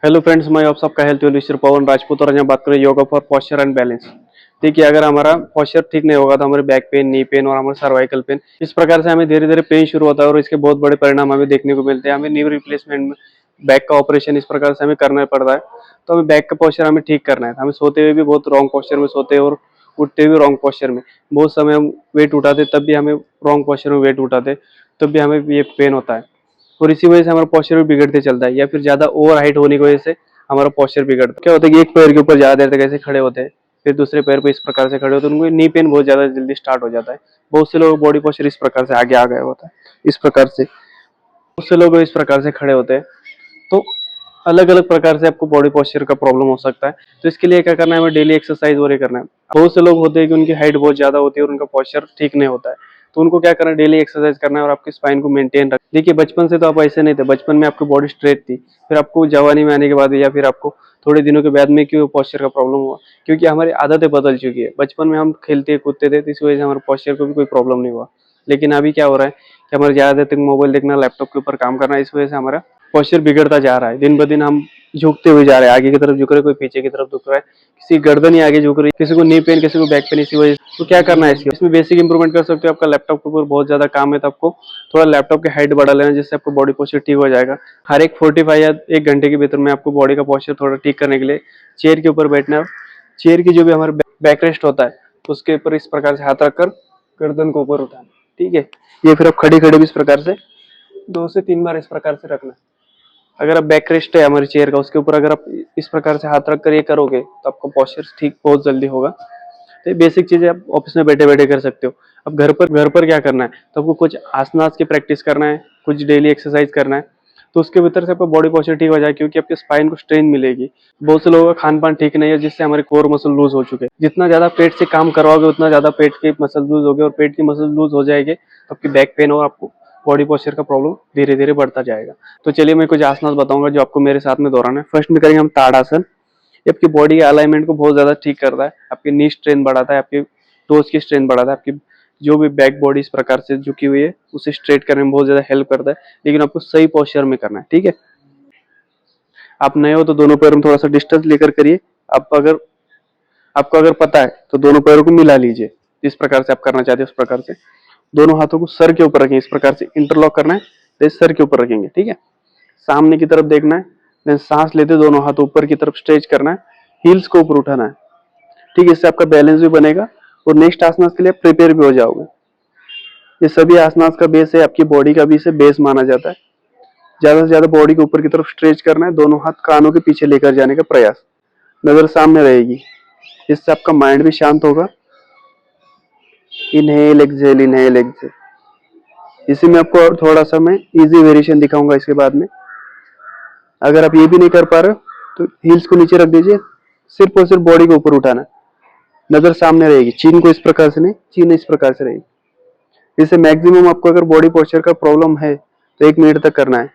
Hello friends, मैं आप सबका हेल्थ वेलविशर पवन राजपूत और यहाँ बात करें yoga for posture and balance. देखिए, अगर हमारा पोस्चर ठीक नहीं होगा तो हमारे बैक पेन, नी पेन और हमारे सर्वाइकल पेन इस प्रकार से हमें धीरे धीरे पेन शुरू होता है और इसके बहुत बड़े परिणाम हमें देखने को मिलते हैं। हमें नी रिप्लेसमेंट में बैक का ऑपरेशन इस प्रकार से हमें करना पड़ता है। तो हमें बैक का पोस्चर हमें ठीक करना है। हमें सोते हुए भी बहुत रॉन्ग पोस्चर में सोते हैं और उठते हुए रॉन्ग पोस्चर में। बहुत समय हम वेट उठाते तब भी हमें रॉन्ग पोस्चर में वेट उठाते तब भी हमें ये पेन होता है। और इसी वजह से हमारा पोस्चर भी बिगड़ते चलता है, या फिर ज्यादा ओवर हाइट होने की वजह से हमारा पोस्चर बिगड़ता है। क्या होता है कि एक पैर के ऊपर ज्यादा देर तक ऐसे खड़े होते हैं, फिर दूसरे पैर पे इस प्रकार से खड़े होते हैं, उनको नी पेन बहुत ज्यादा जल्दी स्टार्ट हो जाता है। बहुत से लोग बॉडी पोस्चर इस प्रकार से आगे आ गया होता है, इस प्रकार से बहुत से लोग इस प्रकार से खड़े होते हैं। तो अलग अलग प्रकार से आपको बॉडी पोस्चर का प्रॉब्लम हो सकता है। तो इसके लिए क्या करना है, हमें डेली एक्सरसाइज और ये करना है। बहुत से लोग होते हैं कि उनकी हाइट बहुत ज्यादा होती है और उनका पोस्चर ठीक नहीं होता है। तो उनको क्या करना है, डेली एक्सरसाइज करना है और आपकी स्पाइन को मेंटेन रखना। देखिए, बचपन से तो आप ऐसे नहीं थे। बचपन में आपकी बॉडी स्ट्रेट थी, फिर आपको जवानी में आने के बाद या फिर आपको थोड़े दिनों के बाद में क्यों पोस्चर का प्रॉब्लम हुआ, क्योंकि हमारी आदतें बदल चुकी है। बचपन में हम खेलते कूदते थे, तो इस वजह से हमारे पोस्चर को भी कोई प्रॉब्लम नहीं हुआ। लेकिन अभी क्या हो रहा है कि हमारे ज्यादा देर तक मोबाइल देखना, लैपटॉप के ऊपर काम करना, इस वजह से हमारा पोस्चर बिगड़ता जा रहा है। दिन ब दिन हम झुकते हुए जा रहे हैं, आगे की तरफ झुक रहे हैं, कोई पीछे की तरफ झुक रहा है, किसी गर्दन ही आगे झुक रही है, किसी को नी पेन, किसी को बैक पेन। इसी वजह से तो क्या करना है, इसमें बेसिक इंप्रूवमेंट कर सकते हो। आपका लैपटॉप के ऊपर बहुत ज्यादा काम है तो आपको थोड़ा लैपटॉप की हाइट बढ़ा लेना, जिससे आपको बॉडी पोस्चर ठीक हो जाएगा। हर एक 45 या 1 घंटे के भीतर में आपको बॉडी का पोस्चर थोड़ा ठीक करने के लिए चेयर के ऊपर बैठना है। चेयर की जो भी हमारे बैक रेस्ट होता है उसके ऊपर इस प्रकार से हाथ रखकर गर्दन को ऊपर उठाना, ठीक है। ये फिर आप खड़ी खड़ी भी इस प्रकार से 2 से 3 बार इस प्रकार से रखना। अगर आप बैक रेस्ट है हमारी चेयर का, उसके ऊपर अगर आप इस प्रकार से हाथ रख कर ये करोगे तो आपका पोस्चर ठीक बहुत जल्दी होगा। तो ये बेसिक चीजें आप ऑफिस में बैठे बैठे कर सकते हो। अब घर पर क्या करना है, तो आपको कुछ आसनास की प्रैक्टिस करना है, कुछ डेली एक्सरसाइज करना है। तो उसके भीतर से आपका बॉडी पोस्चर ठीक हो जाए, क्योंकि आपके स्पाइन को स्ट्रेन मिलेगी। बहुत से लोगों का खान पान ठीक नहीं है, जिससे हमारे कोर मसल लूज हो चुके हैं। जितना ज्यादा पेट से काम करवाओगे उतना ज्यादा पेट के मसल लूज हो गए, और पेट की मसल लूज हो जाएंगे तो आपकी बैक पेन और आपको बॉडी पोस्चर का प्रॉब्लम धीरे धीरे बढ़ता जाएगा। तो चलिए मैं कुछ आसनास बताऊंगा जो आपको मेरे साथ में दोहराना है। फर्स्ट में करेंगे हम ताड़ासन। ये आपकी बॉडी के अलाइनमेंट को बहुत ज्यादा ठीक करता है, आपकी नी स्ट्रेन बढ़ाता है, आपकी टोज की स्ट्रेन बढ़ाता है, आपकी जो भी बैक बॉडी इस प्रकार से झुकी हुई है उसे स्ट्रेट करने में बहुत ज्यादा हेल्प करता है। लेकिन आपको सही पोस्चर में करना है, ठीक है। आप नए हो तो दोनों पैरों में थोड़ा सा डिस्टेंस लेकर करिए। आपको अगर पता है तो दोनों पैरों को मिला लीजिए, जिस प्रकार से आप करना चाहते हैं उस प्रकार से। दोनों हाथों को सर के ऊपर रखेंगे, इस प्रकार से इंटरलॉक करना है, तो सर के ऊपर रखेंगे, ठीक है। सामने की तरफ देखना है, देन सांस लेते दोनों हाथ ऊपर की तरफ स्ट्रेच करना है, हील्स को ऊपर उठाना है, ठीक है। इससे आपका बैलेंस भी बनेगा और नेक्स्ट आसनास के लिए प्रिपेयर भी हो जाओगे। ये सभी आसनास का बेस है, आपकी बॉडी का भी इसे बेस माना जाता है। ज्यादा से ज्यादा बॉडी को ऊपर की तरफ स्ट्रेच करना है, दोनों हाथ कानों के पीछे लेकर जाने का प्रयास, नजर सामने रहेगी। इससे आपका माइंड भी शांत होगा। Inhale exhale, inhale exhale. इसी में आपको और थोड़ा सा मैं इजी वेरिएशन दिखाऊंगा इसके बाद में। अगर आप ये भी नहीं कर पा रहे तो हील्स को नीचे रख दीजिए, सिर्फ और सिर्फ बॉडी को ऊपर उठाना, नजर सामने रहेगी। चीन को इस प्रकार से नहीं, चीन इस प्रकार से रहेगी। इससे मैक्सिमम आपको अगर बॉडी पोस्चर का प्रॉब्लम है तो 1 मिनट तक करना है।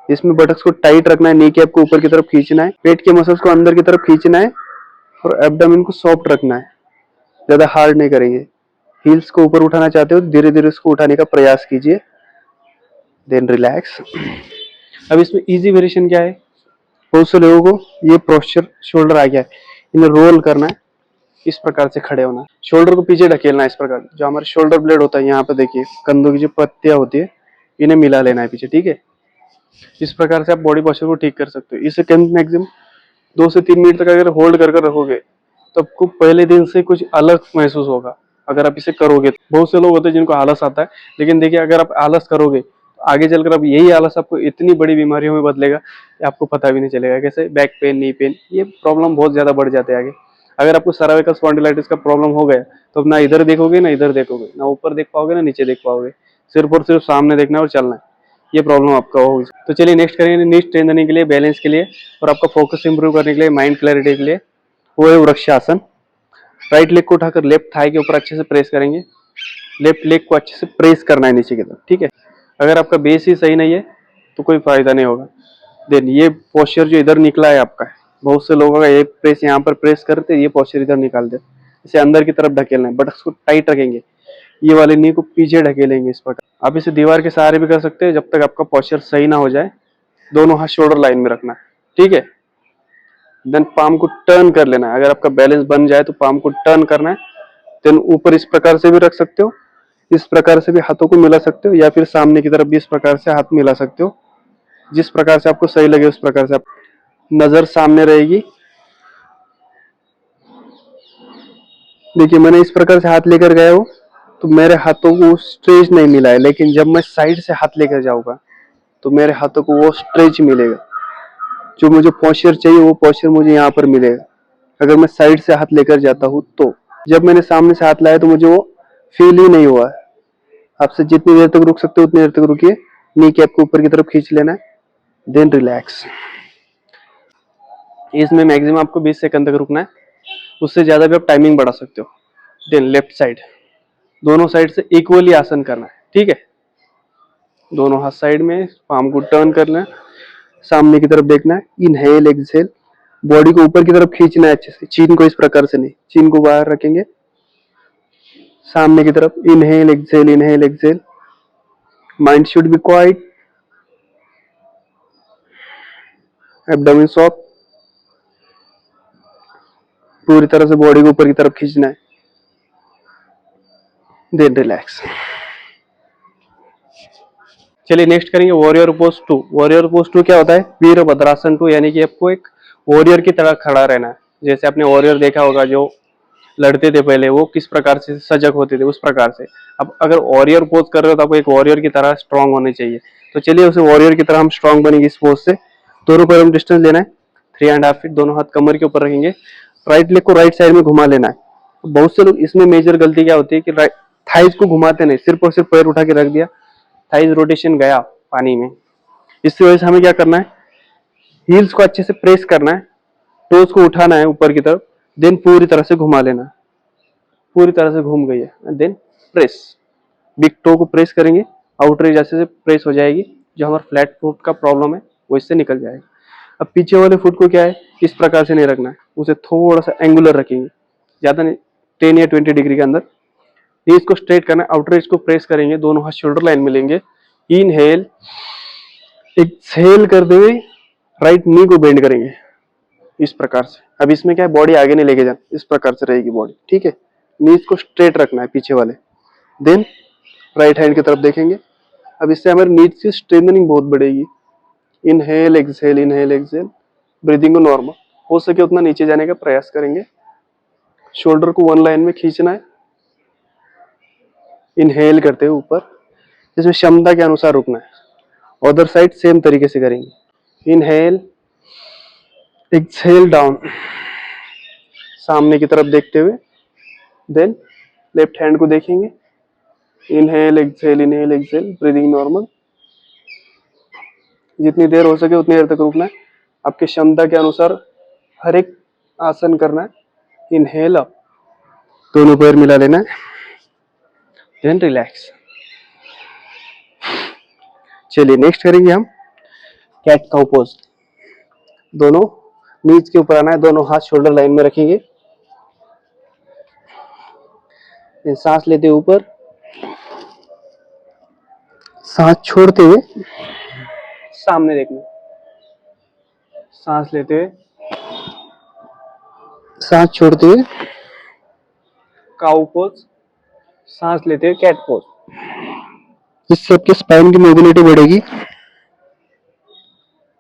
इसमें बटक्स को टाइट रखना है, नी कैप को ऊपर की तरफ खींचना है, पेट के मसल्स को अंदर की तरफ खींचना है और एब्डोमेन को सॉफ्ट रखना है, ज्यादा हार्ड नहीं करेंगे। हील्स को ऊपर उठाना चाहते हो धीरे धीरे उसको उठाने का प्रयास कीजिए, देन रिलैक्स। अब इसमें इजी वेरिएशन क्या है, बहुत से लोगों को ये पोस्चर शोल्डर आ गया है, इन्हें रोल करना है, इस प्रकार से खड़े होना है, शोल्डर को पीछे ढकेलना है। इस प्रकार जो हमारे शोल्डर ब्लेड होता है यहाँ पे देखिए, कंधों की जो पत्तियां होती है इन्हें मिला लेना है पीछे, ठीक है। इस प्रकार से आप बॉडी पोस्चर को ठीक कर सकते हो। इसे कम मैक्सिमम 2 से 3 मिनट तक अगर होल्ड कर रखोगे तो आपको पहले दिन से कुछ अलग महसूस होगा। अगर आप इसे करोगे, बहुत से लोग होते हैं जिनको आलस आता है, लेकिन देखिए अगर आप आलस करोगे तो आगे चलकर अब यही आलस आपको इतनी बड़ी बीमारियों में बदलेगा कि आपको पता भी नहीं चलेगा। कैसे बैक पेन, नी पेन, ये प्रॉब्लम बहुत ज्यादा बढ़ जाते हैं आगे। अगर आपको सर्वाइकल स्पॉन्डिलाइटिस का प्रॉब्लम हो गया तो अब ना इधर देखोगे ना इधर देखोगे, ना ऊपर देख पाओगे ना नीचे देख पाओगे, सिर्फ और सिर्फ सामने देखना है और चलना है। ये प्रॉब्लम आपका होगी। तो चलिए नेक्स्ट करेंगे नी स्ट्रेंथनिंग के लिए, बैलेंस के लिए और आपका फोकस इंप्रूव करने के लिए, माइंड क्लैरिटी के लिए, वो है वृक्षासन। राइट लेग को उठाकर लेफ्ट थाई के ऊपर अच्छे से प्रेस करेंगे। लेफ्ट लेग को अच्छे से प्रेस करना है नीचे की तरफ, ठीक है। अगर आपका बेस ही सही नहीं है तो कोई फायदा नहीं होगा। देन ये पोस्चर जो इधर निकला है आपका, बहुत से लोगों का ये प्रेस यहाँ पर प्रेस करते, ये पोस्चर इधर निकालते, इसे अंदर की तरफ ढकेलना है, बट इसको टाइट रखेंगे, ये वाले नी को पीछे ढकेलेंगे इस प्रकार। आप इसे दीवार के सहारे भी कर सकते हैं जब तक आपका पोस्चर सही ना हो जाए। दोनों हाथ शोल्डर लाइन में रखना है, ठीक है। देन पाम को टर्न कर लेना है। अगर आपका बैलेंस बन जाए तो पाम को टर्न करना है। देन ऊपर इस प्रकार से भी रख सकते हो, इस प्रकार से भी हाथों को मिला सकते हो, या फिर सामने की तरफ भी इस प्रकार से हाथ मिला सकते हो। जिस प्रकार से आपको सही लगे उस प्रकार से आप, नजर सामने रहेगी। देखिए मैंने इस प्रकार से हाथ लेकर गया हूँ तो मेरे हाथों को स्ट्रेच नहीं मिला है, लेकिन जब मैं साइड से हाथ लेकर जाऊंगा तो मेरे हाथों को वो स्ट्रेच मिलेगा। जो मुझे पोस्चर चाहिए वो पोस्चर मुझे यहाँ पर मिलेगा अगर मैं साइड से हाथ लेकर जाता हूँ तो। जब मैंने सामने से हाथ लाया तो मुझे वो फील ही नहीं हुआ है। आपसे जितनी देर तक रुक सकते हो उतनी देर तक रुकिए। नी कैप को ऊपर की तरफ खींच लेना है, देन रिलैक्स। इसमें मैक्सिमम आपको 20 सेकंड तक रुकना है, उससे ज्यादा भी आप टाइमिंग बढ़ा सकते हो। देन लेफ्ट साइड, दोनों साइड से इक्वली आसन करना है, ठीक है। दोनों हाथ साइड में, पाम को टर्न करना है, सामने की तरफ देखना है, इनहेल एक्सहेल। बॉडी को ऊपर की तरफ खींचना है अच्छे से, चीन को इस प्रकार से नहीं, चीन को बाहर रखेंगे, सामने की तरफ inhale exhale, inhale exhale. Mind should be quite, abdomen soft, पूरी तरह से बॉडी को ऊपर की तरफ खींचना है, देन रिलैक्स। चलिए नेक्स्ट करेंगे वॉरियर पोज 2। वॉरियर पोज 2 क्या होता है? वीरभद्रासन 2, यानी कि आपको एक वॉरियर की तरह खड़ा रहना है। जैसे आपने वॉरियर देखा होगा जो लड़ते थे पहले, वो किस प्रकार से सजग होते थे, उस प्रकार से। अब अगर वॉरियर पोज कर रहे हो तो आपको एक वॉरियर की तरह स्ट्रांग होने चाहिए। तो चलिए उसे वॉरियर की तरह हम स्ट्रांग बनेंगे इस पोज से। दोनों पैरों में डिस्टेंस लेना है 3.5 फीट, दोनों हाथ कमर के ऊपर रखेंगे, राइट लेग को राइट साइड में घुमा लेना है। बहुत से लोग इसमें मेजर गलती क्या होती है कि थाइज को घुमाते नहीं, सिर्फ और सिर्फ पैर उठा के रख दिया, थाइज रोटेशन गया पानी में। इसकी वजह से हमें क्या करना है, हील्स को अच्छे से प्रेस करना है, टोज को उठाना है ऊपर की तरफ, देन पूरी तरह से घुमा लेना है। पूरी तरह से घूम गई है, देन प्रेस, बिग टो को प्रेस करेंगे, आउटर एज अच्छे से प्रेस हो जाएगी। जो हमारा फ्लैट फुट का प्रॉब्लम है वो इससे निकल जाएगा। अब पीछे वाले फुट को क्या है, इस प्रकार से नहीं रखना है, उसे थोड़ा सा एंगुलर रखेंगे, ज्यादा नहीं, 10 या 20 डिग्री के अंदर। नीज को स्ट्रेट करना है, आउटर एज को प्रेस करेंगे, दोनों हाथ शोल्डर लाइन में लेंगे, इनहेल, एक्सहेल करते हुए राइट नी को बेंड करेंगे इस प्रकार से। अब इसमें क्या है, बॉडी आगे नहीं लेके जाना, इस प्रकार से रहेगी बॉडी, ठीक है। नीज को स्ट्रेट रखना है पीछे वाले, देन राइट हैंड की तरफ देखेंगे। अब इससे हमारी नीज की स्ट्रेंथनिंग बहुत बढ़ेगी। Inhale exhale, inhale exhale, breathing को नॉर्मल हो सके उतना नीचे जाने का प्रयास करेंगे। शोल्डर को वन लाइन में खींचना है, इनहेल करते हुए ऊपर, इसमें क्षमता के अनुसार रुकना है। अदर साइड सेम तरीके से करेंगे, इनहेल एक्सहेल डाउन, सामने की तरफ देखते हुए, देन लेफ्ट हैंड को देखेंगे, inhale exhale, inhale exhale, breathing normal. जितनी देर हो सके उतनी देर तक रुकना है, आपकी क्षमता के अनुसार हर एक आसन करना है। इनहेल अप, दोनों पैर मिला लेना है, देन रिलैक्स। चलिए नेक्स्ट करेंगे हम कैट काउ पोज। दोनों नीज के ऊपर आना है, दोनों हाथ शोल्डर लाइन में रखेंगे, सांस लेते हुए ऊपर, सांस छोड़ते हुए सामने देखना, सांस लेते हुए, सांस छोड़ते हुए काउ पोज, सांस लेते हुए कैट पोज। इससे आपके स्पाइन की मोबिलिटी बढ़ेगी।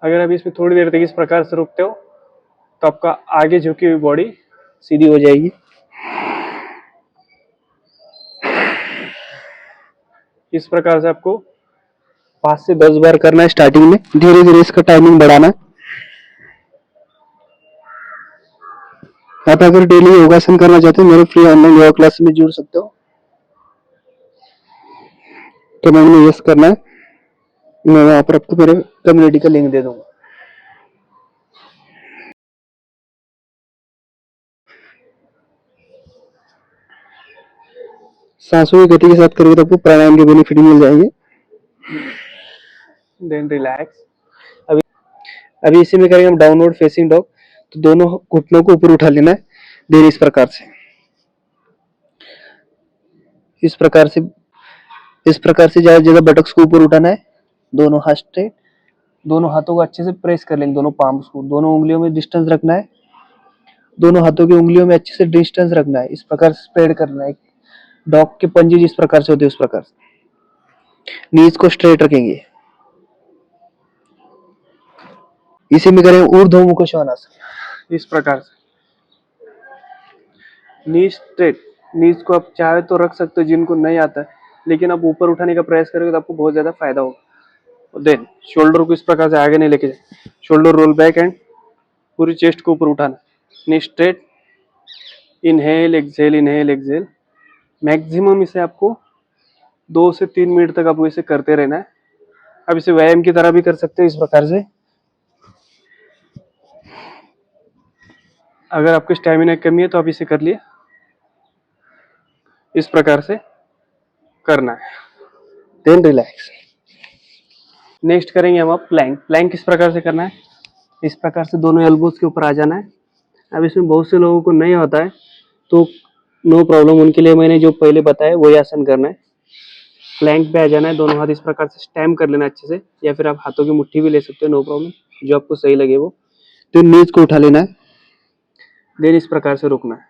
अगर आप इसमें थोड़ी देर तक इस प्रकार से रुकते हो तो आपका आगे झुकी हुई बॉडी सीधी हो जाएगी। इस प्रकार से आपको 5 से 10 बार करना है स्टार्टिंग में, धीरे धीरे इसका टाइमिंग बढ़ाना है। आप अगर डेली योगासन करना चाहते हो मेरे फ्री ऑनलाइन योगा क्लास में जुड़ सकते हो, कमेंट में यस करना है, मैं वहां पर आपको मेरे कम्युनिटी का लिंक दे दूंगा। सांसों की गति के साथ करोगे तो आपको प्राणायाम के बेनिफिट मिल जाएंगे। Then relax. अभी इसी में करेंगे हम डाउनवर्ड फेसिंग डॉग। तो दोनों घुटनों को ऊपर उठा लेना है, देन इस प्रकार से, इस प्रकार से ज्यादा ज्यादा बटक्स को ऊपर उठाना है, दोनों हाथ स्ट्रेट, दोनों हाथों को अच्छे से प्रेस कर लेंगे, दोनों पाम्स को, दोनों उंगलियों में डिस्टेंस रखना है, दोनों हाथों की उंगलियों में अच्छे से डिस्टेंस रखना है, इस प्रकार से स्प्रेड करना है। डॉग के पंजे जिस प्रकार से होते हैं उस प्रकार से। नीज को स्ट्रेट रखेंगे। इसी में करें ऊर्ध्वमुख श्वानासन। इस प्रकार से नी स्ट्रेट। नीज को आप चाहे तो रख सकते हो जिनको नहीं आता है, लेकिन आप ऊपर उठाने का प्रयास करोगे तो आपको बहुत ज्यादा फायदा होगा। देन शोल्डर को इस प्रकार से आगे नहीं लेके जाए, शोल्डर रोल बैक एंड पूरी चेस्ट को ऊपर उठाना। Knee straight, inhale exhale. Maximum इसे आपको 2 से 3 मिनट तक आपको इसे करते रहना है। अब इसे व्यायाम की तरह भी कर सकते हैं इस प्रकार से। अगर आपको स्टैमिना की कमी है तो आप इसे कर लिए, इस प्रकार से करना है। Then relax. नेक्स्ट करेंगे हम अब प्लैंक। प्लैंक किस प्रकार से करना है, इस प्रकार से दोनों एल्बोज के ऊपर आ जाना है। अब इसमें बहुत से लोगों को नहीं होता है तो नो प्रॉब्लम, उनके लिए मैंने जो पहले बताया वही आसन करना है। प्लैंक पे आ जाना है, दोनों हाथ इस प्रकार से स्टैम्प कर लेना अच्छे से, या फिर आप हाथों की मुट्ठी भी ले सकते हो, नो प्रॉब्लम, जो आपको सही लगे वो। तो नीज को उठा लेना है। देन इस प्रकार से रुकना है,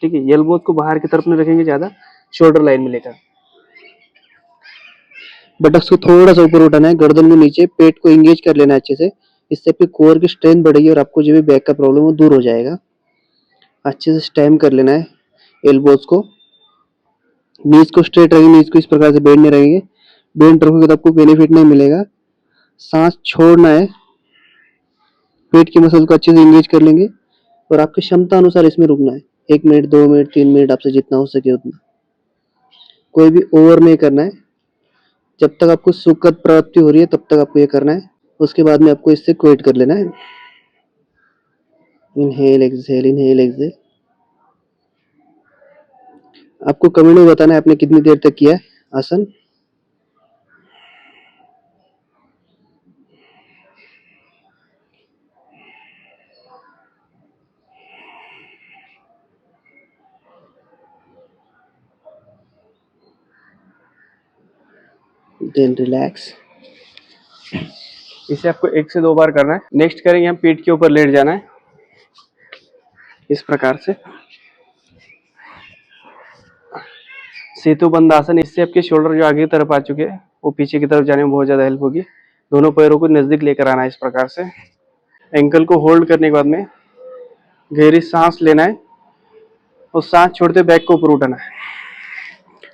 ठीक है। एल्बोज को बाहर की तरफ नहीं रखेंगे ज्यादा, शोल्डर लाइन में लेकर। बटक्स को थोड़ा सा ऊपर उठाना है, गर्दन को नीचे, पेट को एंगेज कर लेना है अच्छे से। इससे आपकी कोर की स्ट्रेंथ बढ़ेगी और आपको जो भी बैक का प्रॉब्लम है वो दूर हो जाएगा। अच्छे से स्टैम्प कर लेना है एल्बोज को। नीज को स्ट्रेट रखेंगे, नीज को इस प्रकार से बेंड नहीं रखेंगे। बेंड रखोगे तो आपको बेनिफिट नहीं मिलेगा। सांस छोड़ना है, पेट की मसल को अच्छे से एंगेज कर लेंगे और आपकी क्षमता अनुसार इसमें रुकना है। 1 मिनट, 2 मिनट, 3 मिनट, आपसे जितना हो सके उतना। कोई भी ओवर नहीं करना है। जब तक आपको सुखद प्रवृत्ति हो रही है तब तक आपको ये करना है, उसके बाद में आपको इससे क्विट कर लेना है। Inhale exhale, inhale exhale. आपको कमेंट में बताना है आपने कितनी देर तक किया है आसन। Then relax. इसे आपको 1 से 2 बार करना है। नेक्स्ट करेंगे हम पीठ के ऊपर लेट जाना है, इस प्रकार से सेतुबंध आसन। इससे आपके शोल्डर जो आगे की तरफ आ चुके हैं वो पीछे की तरफ जाने में बहुत ज्यादा हेल्प होगी। दोनों पैरों को नजदीक लेकर आना है इस प्रकार से। एंकल को होल्ड करने के बाद में गहरी सांस लेना है और सांस छोड़ते बैक को ऊपर उठाना है।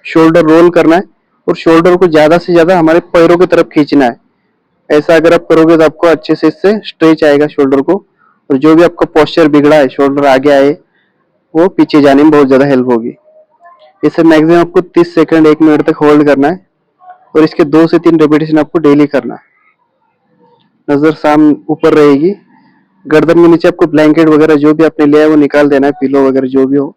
शोल्डर रोल करना है और शोल्डर को ज्यादा से ज्यादा हमारे पैरों की तरफ खींचना है। ऐसा अगर आप करोगे तो आपको अच्छे से इससे स्ट्रेच आएगा शोल्डर को, और जो भी आपका पोस्चर बिगड़ा है, शोल्डर आगे आए, वो पीछे जाने में बहुत ज्यादा हेल्प होगी। इसे मैक्सिमम आपको 30 सेकंड 1 मिनट तक होल्ड करना है और इसके 2 से 3 रेपिटेशन आपको डेली करना है। नजर सामने ऊपर रहेगी, गर्दन के नीचे आपको ब्लैंकेट वगैरह जो भी आपने लिया है वो निकाल देना है, पिलो वगैरह जो भी हो।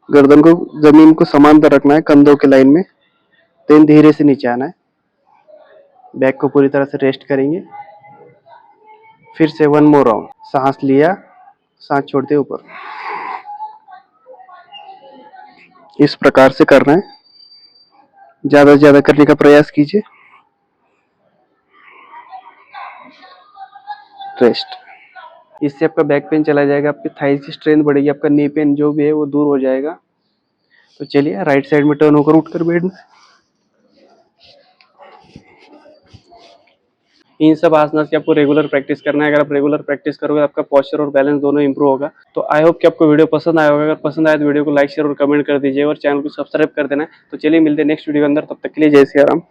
गर्दन को जमीन को समांतर रखना है कंधों के लाइन में। देन धीरे से नीचे आना है, बैक को पूरी तरह से रेस्ट करेंगे। फिर से 1 मोर राउंड। सांस लिया, सांस छोड़ते ऊपर, इस प्रकार से करना है। ज्यादा से ज्यादा करने का प्रयास कीजिए। रेस्ट। इससे आपका बैक पेन चला जाएगा, आपकी थाइस की स्ट्रेंथ बढ़ेगी, आपका नी पेन जो भी है वो दूर हो जाएगा। तो चलिए राइट साइड में टर्न होकर उठकर बैठना। इन सब आसनास की आपको रेगुलर प्रैक्टिस करना है। अगर आप रेगुलर प्रैक्टिस करोगे आपका पोस्चर और बैलेंस दोनों इंप्रूव होगा। तो आई होप कि आपको वीडियो पसंद आया होगा। अगर पसंद आया तो वीडियो को लाइक शेयर और कमेंट कर दीजिए और चैनल को सब्सक्राइब कर देना। तो चलिए मिलते हैं नेक्स्ट वीडियो के अंदर, तब तक के लिए जय श्री राम।